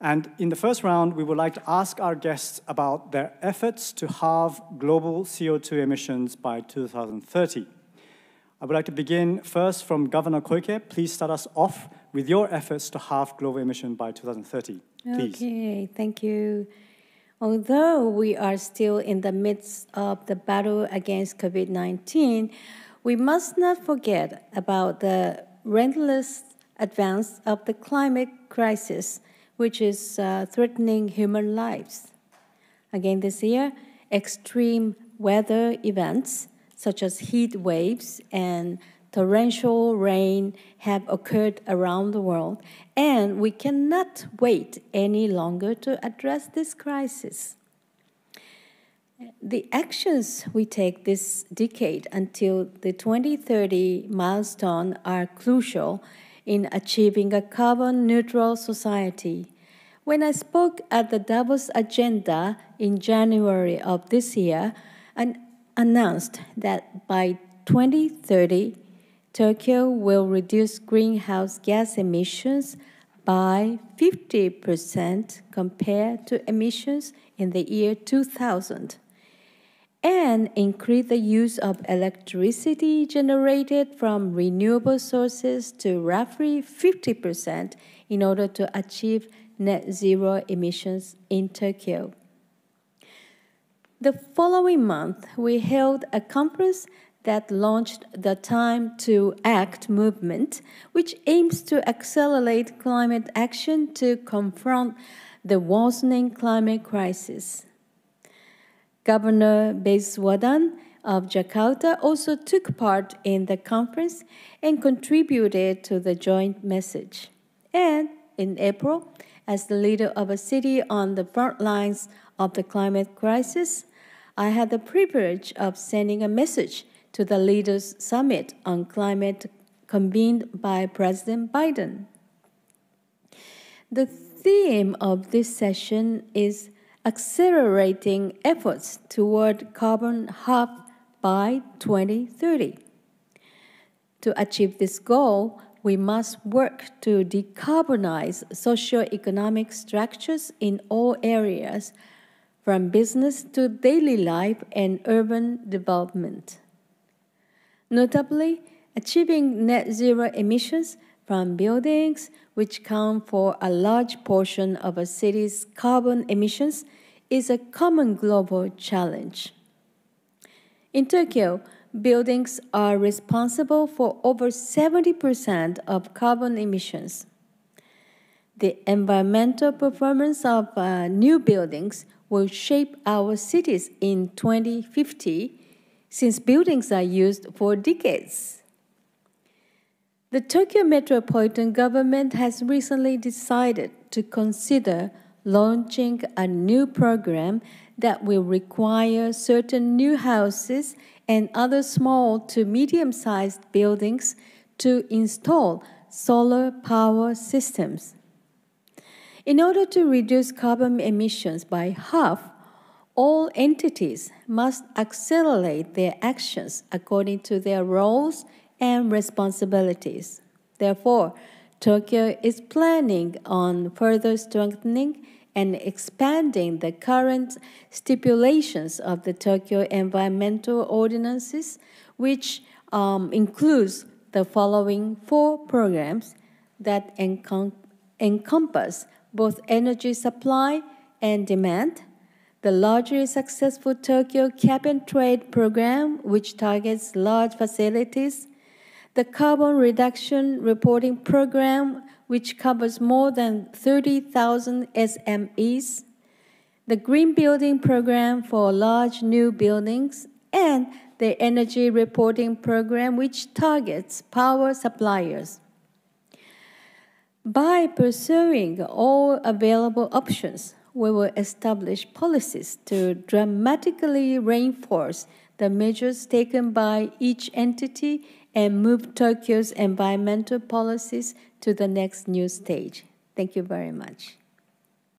And in the first round, we would like to ask our guests about their efforts to halve global CO2 emissions by 2030. I would like to begin first from Governor Koike. Please start us off with your efforts to halve global emission by 2030. Please. Okay, thank you. Although we are still in the midst of the battle against COVID-19, we must not forget about the relentless advance of the climate crisis, which is threatening human lives. Again this year, extreme weather events such as heat waves and torrential rain have occurred around the world, and we cannot wait any longer to address this crisis. The actions we take this decade until the 2030 milestone are crucial in achieving a carbon-neutral society. When I spoke at the Davos Agenda in January of this year, I announced that by 2030, Tokyo will reduce greenhouse gas emissions by 50% compared to emissions in the year 2000, and increase the use of electricity generated from renewable sources to roughly 50% in order to achieve net zero emissions in Tokyo. The following month, we held a conference that launched the Time to Act movement, which aims to accelerate climate action to confront the worsening climate crisis. Governor Ms.Yuriko of Jakarta also took part in the conference and contributed to the joint message. And in April, as the leader of a city on the front lines of the climate crisis, I had the privilege of sending a message to the Leaders' Summit on Climate convened by President Biden. The theme of this session is accelerating efforts toward carbon half by 2030. To achieve this goal, we must work to decarbonize socio-economic structures in all areas, from business to daily life and urban development. Notably, achieving net zero emissions from buildings, which count for a large portion of a city's carbon emissions, is a common global challenge. In Tokyo, buildings are responsible for over 70% of carbon emissions. The environmental performance of new buildings will shape our cities in 2050, since buildings are used for decades. The Tokyo Metropolitan Government has recently decided to consider launching a new program that will require certain new houses and other small to medium-sized buildings to install solar power systems. In order to reduce carbon emissions by half, all entities must accelerate their actions according to their roles and responsibilities. Therefore, Tokyo is planning on further strengthening and expanding the current stipulations of the Tokyo Environmental Ordinances, which includes the following 4 programs that encompass both energy supply and demand: the largely successful Tokyo Cap-and-Trade program, which targets large facilities; the Carbon Reduction Reporting Program, which covers more than 30,000 SMEs; the Green Building Program for large new buildings; and the Energy Reporting Program, which targets power suppliers. By pursuing all available options, we will establish policies to dramatically reinforce the measures taken by each entity and move Tokyo's environmental policies to the next new stage. Thank you very much.